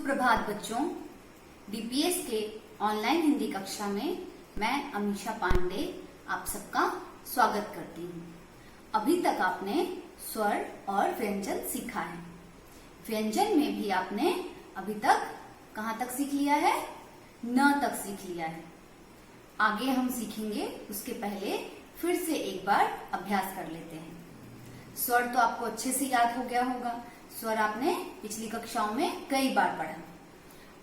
सुप्रभात बच्चों। डीपीएस के ऑनलाइन हिंदी कक्षा में मैं अमीषा पांडे आप सबका स्वागत करती हूँ। अभी तक आपने स्वर और व्यंजन सीखा है। व्यंजन में भी आपने अभी तक कहाँ तक सीख लिया है? न तक सीख लिया है। आगे हम सीखेंगे, उसके पहले फिर से एक बार अभ्यास कर लेते हैं। स्वर तो आपको अच्छे से याद हो गया होगा। स्वर आपने पिछली कक्षाओं में कई बार पढ़ा।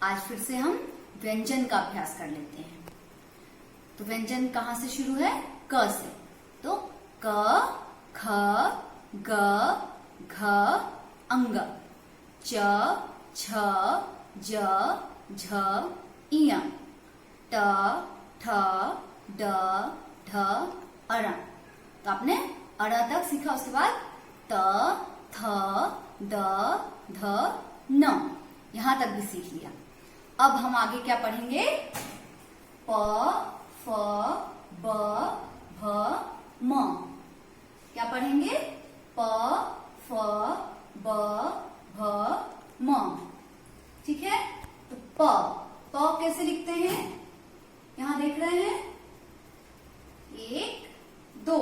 आज फिर से हम व्यंजन का अभ्यास कर लेते हैं। तो व्यंजन कहाँ से शुरू है? क से। तो क, ख, ग, घ, अंग, च, छ, ज, झ, इय, ट, ठ, ड, ढ, अण। तो आपने अण तक सीखा। उसके बाद त, थ, द, ध, न, यहां तक भी सीख लिया। अब हम आगे क्या पढ़ेंगे? प, फ, ब, भ, म। क्या पढ़ेंगे? प, फ, ब, भ, म। ठीक है। तो प कैसे लिखते हैं? यहां देख रहे हैं, 1 2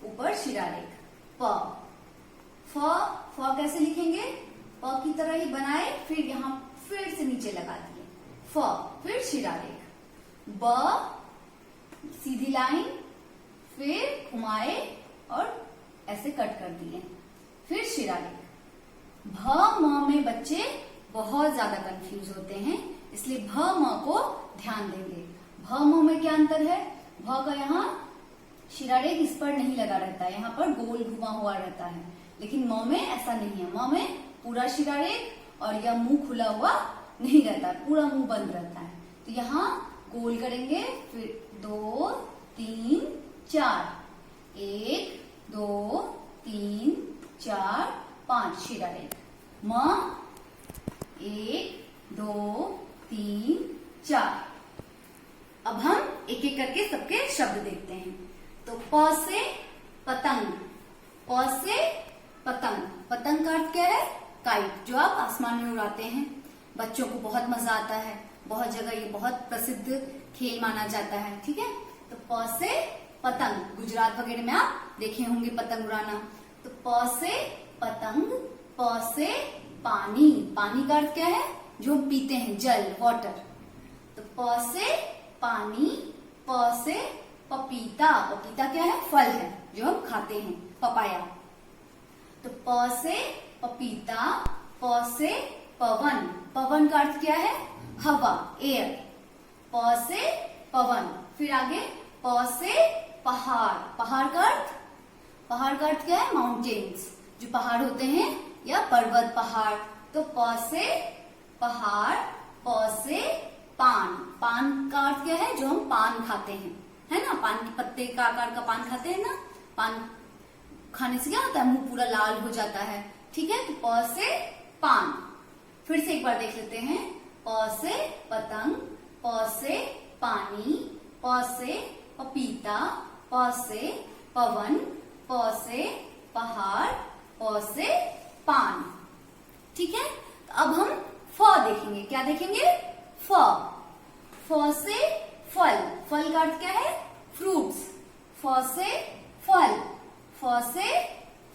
ऊपर शिरारेख। प कैसे लिखेंगे? प की तरह ही बनाए, फिर यहां फिर से नीचे लगा दिए फ, फिर शिरारेख। ब सीधी लाइन, फिर घुमाए और ऐसे कट कर दिए, फिर शिरारेख। भ म में बच्चे बहुत ज्यादा कंफ्यूज होते हैं, इसलिए भ म को ध्यान देंगे। भ म में क्या अंतर है? भ का यहाँ शिरारेख इस पर नहीं लगा रहता है, यहाँ पर गोल घुमा हुआ रहता है। लेकिन म में ऐसा नहीं है। म में पूरा शिरारेख और यह मुंह खुला हुआ नहीं रहता, पूरा मुंह बंद रहता है। तो यहाँ गोल करेंगे, फिर 2 3 4, 1 2 3 4 5 शिरारेख। म 1 2 3 4। अब हम एक एक करके सबके शब्द देखते हैं। तो प से पतंग। प से पतंग। पतंग का अर्थ क्या है? काइट, जो आप आसमान में उड़ाते हैं। बच्चों को बहुत मजा आता है, बहुत जगह ये बहुत प्रसिद्ध खेल माना जाता है। ठीक है। तो प से पतंग, गुजरात वगैरह में आप देखे होंगे पतंग उड़ाना। तो प से पतंग। प से पानी। पानी का अर्थ क्या है? जो हम पीते हैं, जल, वाटर। तो प से पानी। प से पपीता। पपीता क्या है? फल है जो हम खाते हैं, पपाया। तो प से पपीता। प से पवन। पवन का अर्थ क्या है? हवा, एयर। प से पवन। फिर आगे प से पहाड़। पहाड़ का अर्थ? पहाड़ का अर्थ क्या है? माउंटेन्स, जो पहाड़ होते हैं, या पर्वत, पहाड़। तो प से पहाड़। प से पान। पान का अर्थ क्या है? जो हम पान खाते हैं, है ना? पान के पत्ते का आकार का पान खाते हैं ना? पान खाने से क्या होता है? मुंह पूरा लाल हो जाता है। ठीक है। तो प से पान। फिर से एक बार देख लेते हैं। प से पतंग। प से पानी। प से पपीता। प से पवन। प से पहाड़। प से पान। ठीक है। तो अब हम फ देखेंगे। क्या देखेंगे? फ। फ से फल। फल का अर्थ क्या है? फ्रूट्स। फ से फल। फ से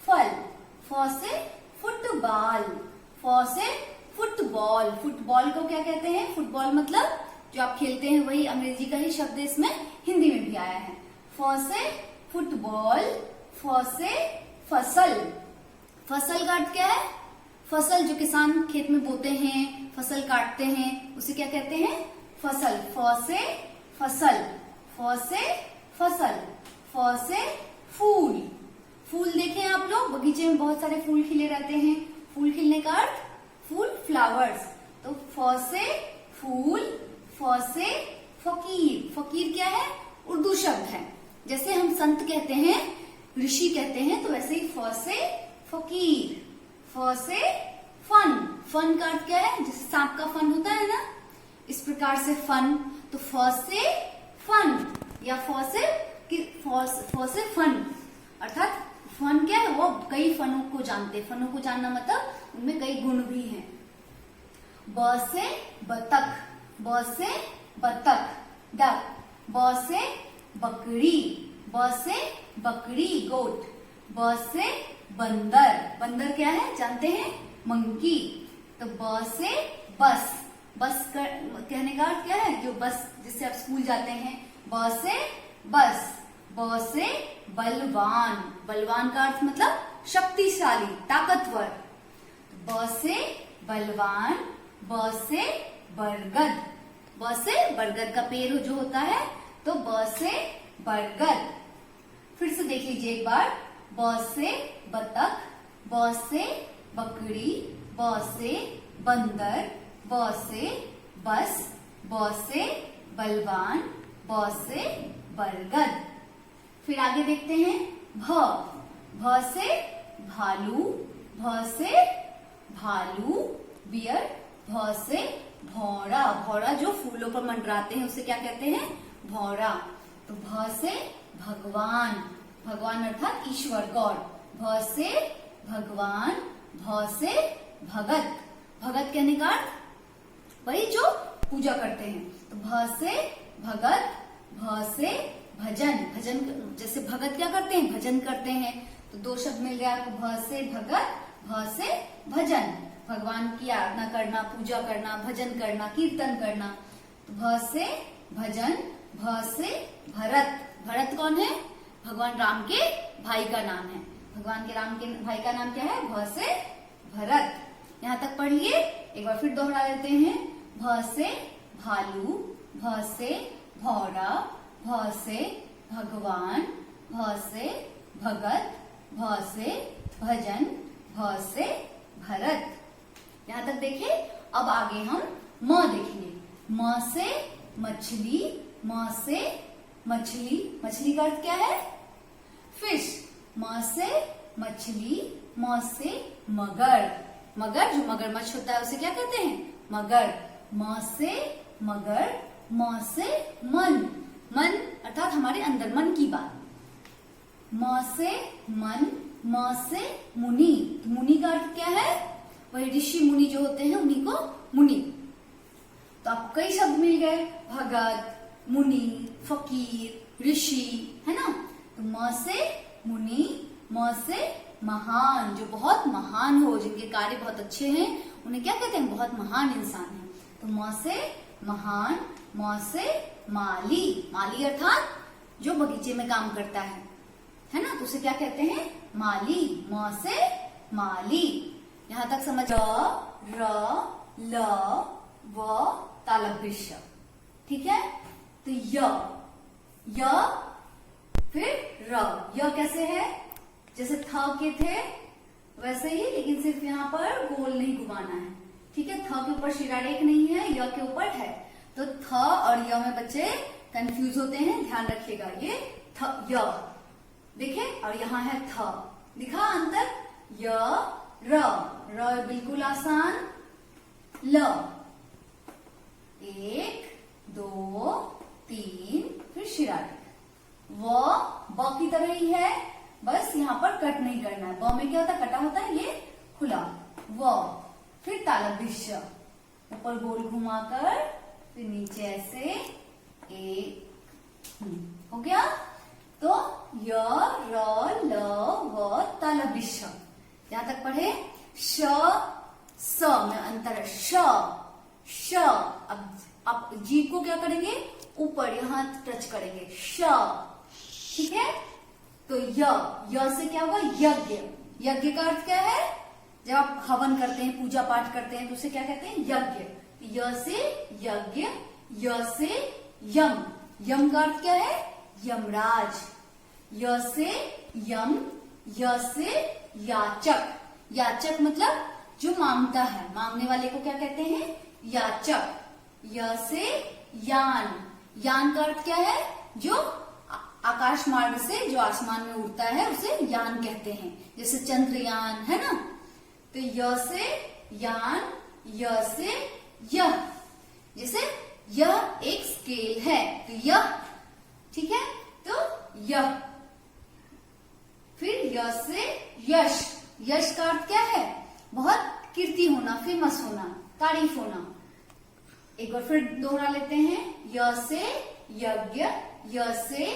फल। फ से फुटबॉल। फ से फुटबॉल। फुटबॉल को क्या कहते हैं? फुटबॉल मतलब जो आप खेलते हैं, वही अंग्रेजी का ही शब्द इसमें हिंदी में भी आया है। फ से फुटबॉल। फ से फसल। फसल का अर्थ क्या है? फसल जो किसान खेत में बोते हैं, फसल काटते हैं, उसे क्या कहते हैं? फसल। फ से फसल। फ से फसल। फ से फूल। फूल देखें आप लोग, बगीचे में बहुत सारे फूल खिले रहते हैं। फूल खिलने का अर्थ? फूल, फ्लावर्स। तो फ से फूल। फ से फकीर। फकीर क्या है? उर्दू शब्द है। जैसे हम संत कहते हैं, ऋषि कहते हैं, तो वैसे ही फ से फकीर। फ से फन। फन का अर्थ क्या है? जैसे सांप का फन होता है ना, इस प्रकार से फन। तो फ से फन, या फ से फन, अर्थात फन क्या है? वो कई फनों को जानते हैं। फनों को जानना मतलब उनमें कई गुण भी हैं। ब से बतख, ब से बतख, डक। ब से बकरी, ब से बकरी गोट। ब से बंदर, बंदर क्या है जानते हैं, मंकी। तो ब से बस, बस कहने का अर्थ क्या है, जो बस जिससे आप स्कूल जाते हैं। ब से बस। ब से बलवान, बलवान का अर्थ मतलब शक्तिशाली, ताकतवर। ब से बलवान, ब से बरगद, ब से बरगद का पेड़ जो होता है, तो ब से बरगद। फिर से देख लीजिए एक बार, ब से बतख, ब से बकरी, ब से बंदर, ब से बस, ब से बलवान, ब से बरगद। फिर आगे देखते हैं भ, भ से भालू, भ से भालू बियर, भ से भौरा, भौरा जो फूलों पर मंडराते हैं उसे क्या कहते हैं, भौरा। तो भ से भगवान, भगवान अर्थात ईश्वर, गॉड। भ से भगवान, भ से भगत, भगत कहने का अर्थ वही जो पूजा करते हैं। तो भ से भगत, भ से भजन, भजन जैसे भगत क्या करते हैं, भजन करते हैं। तो दो शब्द मिल गया, तो भ से भगत, भ से भजन, भगवान की आराधना करना, पूजा करना, भजन करना, कीर्तन करना। तो भ से भजन, भ से भरत, भरत कौन है, भगवान राम के भाई का नाम है। भगवान के राम के भाई का नाम क्या है, भ से भरत। यहाँ तक पढ़ लिए, एक बार फिर दोहरा देते हैं। भ से भालू, भ से भौरा, भ से भगवान, भ से भगत, भ से भजन, भ से भरत। यहाँ तक देखे। अब आगे हम म देखेंगे। म से मछली, म से मछली, मछली का अर्थ क्या है, फिश। म से मछली, म से मगर, मगर जो मगरमच्छ होता है उसे क्या कहते हैं, मगर। म से मगर, म से मन, मन अर्थात हमारे अंदर मन की बात। म से मन, म से मुनि, मुनि का अर्थ क्या है, वही ऋषि मुनि जो होते हैं उन्हीं को मुनि। तो आपको कई शब्द मिल गए, भगत, मुनि, फकीर, ऋषि, है ना। तो म से मुनि, म से महान, जो बहुत महान हो, जिनके कार्य बहुत अच्छे हैं, उन्हें क्या कहते हैं, बहुत महान इंसान है। तो म से महान, म से माली, माली अर्थात जो बगीचे में काम करता है ना, तो उसे क्या कहते हैं, माली। म से माली। यहाँ तक समझ। र, ल, व तालव्य श, ठीक है। तो य, फिर र। य कैसे है, जैसे थ के थे वैसे ही, लेकिन सिर्फ यहाँ पर गोल नहीं घुमाना है, ठीक है। थ के ऊपर शिरारेख नहीं है, य के ऊपर है। तो थ और य में बच्चे कंफ्यूज होते हैं, ध्यान रखिएगा। ये थ, य देखे, और यहाँ है थ, दिखा अंतर। य, र, र बिल्कुल आसान। ल, 1 2 3, फिर शिरारेख। व, ब की तरह ही है, बस यहाँ पर कट नहीं करना है। ब में क्या होता है, कटा होता है, ये खुला। व, फिर तालव्य श, ऊपर गोल घुमाकर, फिर नीचे ऐसे, एक, हो गया। तो य, र, ल, व तालव्य श। यहाँ तक पढ़े। श, स में अंतर है, श, श। अब जीभ को क्या करेंगे, ऊपर यहाँ टच करेंगे, श, ठीक है। तो य से क्या होगा, यज्ञ। यज्ञ का अर्थ क्या है, जब आप हवन करते हैं, पूजा पाठ करते हैं, तो उसे क्या कहते हैं, यज्ञ। य से यज्ञ, य से यम, यम का अर्थ क्या है, यमराज। य से यम, य से याचक, याचक मतलब जो मांगता है, मांगने वाले को क्या कहते हैं, याचक। य से यान, यान का अर्थ क्या है, जो आकाश मार्ग से जो आसमान में उड़ता है उसे यान कहते हैं, जैसे चंद्रयान, है ना। तो य से यान, य से यह, जैसे यह एक स्केल है, तो यह, ठीक है। तो यह, फिर य से यश, यश का अर्थ क्या है, बहुत कीर्ति होना, फेमस होना, तारीफ होना। एक बार फिर दोहरा लेते हैं, य से यज्ञ, य से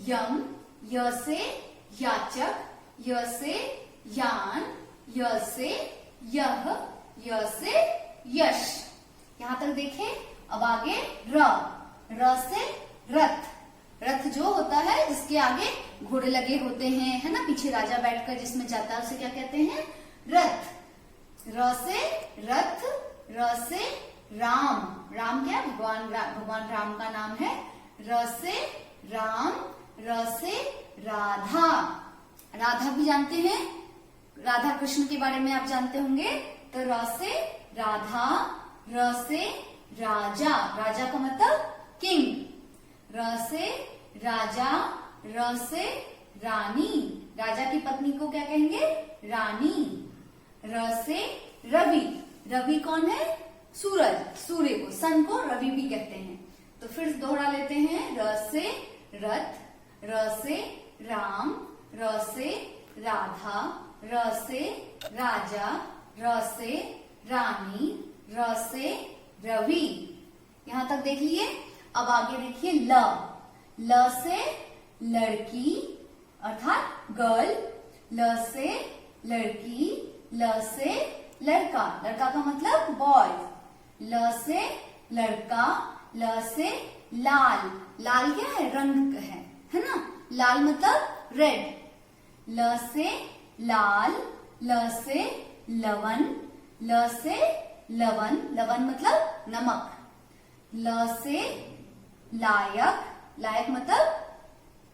यम, य से याचक, य से यान, य से यह, य से यश। यहां तक देखें। अब आगे र से रथ। रथ जो होता है जिसके आगे घोड़े लगे होते हैं, है ना, पीछे राजा बैठकर जिसमें जाता है उसे क्या कहते हैं? रथ। र से रथ, र से राम। राम क्या? भगवान राम का नाम है। र से राम, र से राधा। राधा भी जानते हैं, राधा कृष्ण के बारे में आप जानते होंगे। तो र से राधा, र से राजा। राजा का मतलब किंग। र से राजा, र से रानी। राजा की पत्नी को क्या कहेंगे? रानी। र से रवि। रवि कौन है? सूरज, सूर्य को, सन को रवि भी कहते हैं। तो फिर दोहरा लेते हैं, र से रथ, र से राम, र से राधा, र से राजा, र से रानी, र से रवि। यहां तक देख लिए। अब आगे देखिए ल। ल से लड़की अर्थात गर्ल, ल से लड़की, ल से लड़का। लड़का का मतलब बॉय। ल से लड़का, ल से लाल। लाल क्या है? रंग है ना। लाल मतलब रेड। ल से लाल, ल से लवन, ल से लवन, लवन मतलब नमक। ल से लायक, लायक मतलब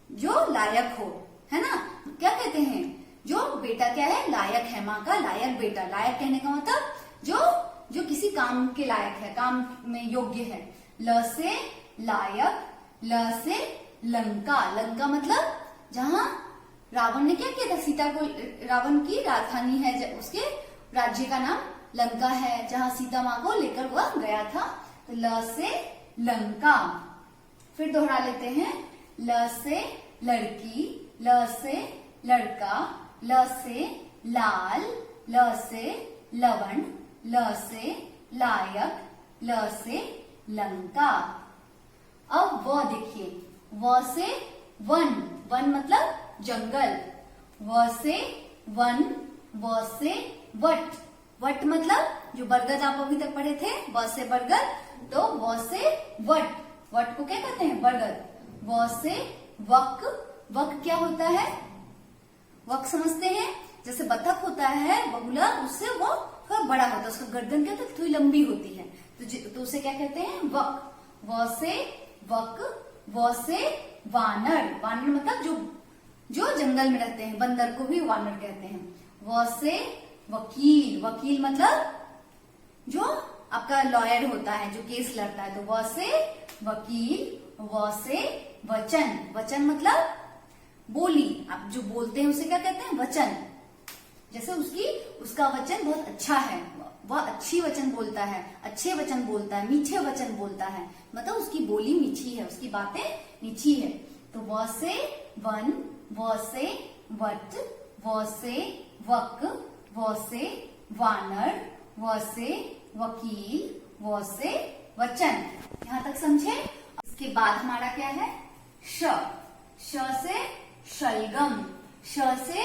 जो लायक हो, है ना। क्या कहते हैं? जो बेटा क्या है? लायक है, माँ का लायक बेटा। लायक कहने का मतलब जो किसी काम के लायक है, काम में योग्य है। ल से लायक, ल से लंका। लंका मतलब जहाँ रावण ने क्या किया था? सीता को, रावण की राजधानी है, उसके राज्य का नाम लंका है, जहाँ सीता माँ को लेकर वह गया था। तो ल से लंका। फिर दोहरा लेते हैं, ल से लड़की, ल से लड़का, ल से लाल, ल से लवण, ल से लायक, ल से लंका। अब व देखिए, व से वन। वन मतलब जंगल। व से वन, व से वट। वट मतलब जो बरगद आप अभी तक पढ़े थे, व से बरगद, तो व से वट। वट को क्या कहते हैं? बरगद। व से वक। वक क्या होता है? वक समझते हैं? जैसे बतख होता है बगुला, उससे वो थोड़ा बड़ा होता है, उसका गर्दन क्या होता है? थोड़ी लंबी होती है, तो उसे क्या कहते हैं? वक। व से वक, व से वानर। वानर मतलब जो जंगल में रहते हैं, बंदर को भी वानर कहते हैं। व से वकील। वकील मतलब जो आपका लॉयर होता है, जो केस लड़ता है, तो व से वकील। व से वचन। वचन मतलब बोली, आप जो बोलते हैं उसे क्या कहते हैं? वचन। जैसे उसका वचन बहुत अच्छा है, वह अच्छी वचन बोलता है, अच्छे वचन बोलता है, मीठे वचन बोलता है, मतलब उसकी बोली मीठी है, उसकी बातें मीठी है। तो व से वन, व से वट, व से वक, व से वानर, व से वकील, व से वचन। यहां तक समझे? इसके बाद हमारा क्या है? श। श से शलगम। श से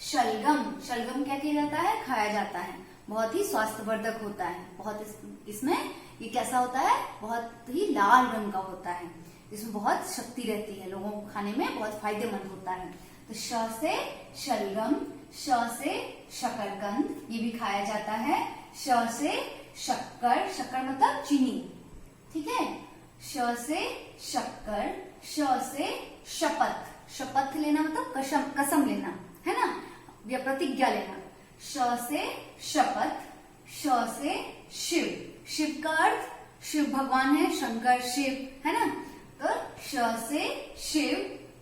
शलगम। शलगम क्या किया जाता है? खाया जाता है। बहुत ही स्वास्थ्यवर्धक होता है। बहुत इसमें ये कैसा होता है? बहुत ही लाल रंग का होता है। इसमें बहुत शक्ति रहती है, लोगों को खाने में बहुत फायदेमंद होता है। तो श से शलगम, श से शकरकंद, ये भी खाया जाता है। श से शक्कर। शक्कर मतलब चीनी, ठीक है। श से शक्कर, श से शपथ। शपथ लेना मतलब कसम लेना, है ना, या प्रतिज्ञा लेना। श से शपथ, श से शिव। शिव का अर्थ शिव भगवान है, शंकर शिव, है ना। तो श से शिव,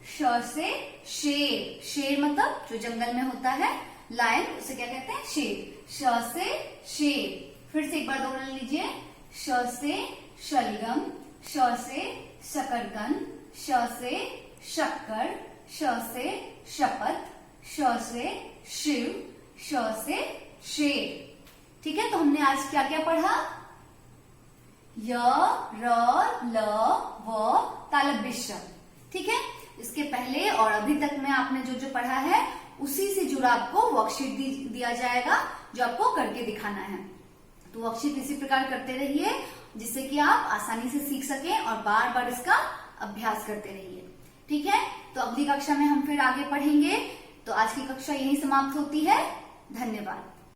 श से शेर। शेर मतलब जो जंगल में होता है, लायन, उसे क्या कहते हैं? शेर। श से शेर। फिर से एक बार दोहरा लीजिए। श से शलगम, श से शकरकंद, श से शक्कर, श से शपथ, श से शिव, श से शेर। ठीक है, तो हमने आज क्या क्या पढ़ा? य, र, ल, व तालव्य मिश्र। ठीक है, इसके पहले और अभी तक में आपने जो जो पढ़ा है उसी से जुड़ा आपको वर्कशीट दिया जाएगा जो आपको करके दिखाना है। तो वर्कशीट इसी प्रकार करते रहिए जिससे कि आप आसानी से सीख सकें और बार बार इसका अभ्यास करते रहिए। ठीक है, तो अगली कक्षा में हम फिर आगे पढ़ेंगे। तो आज की कक्षा यहीं समाप्त होती है। धन्यवाद।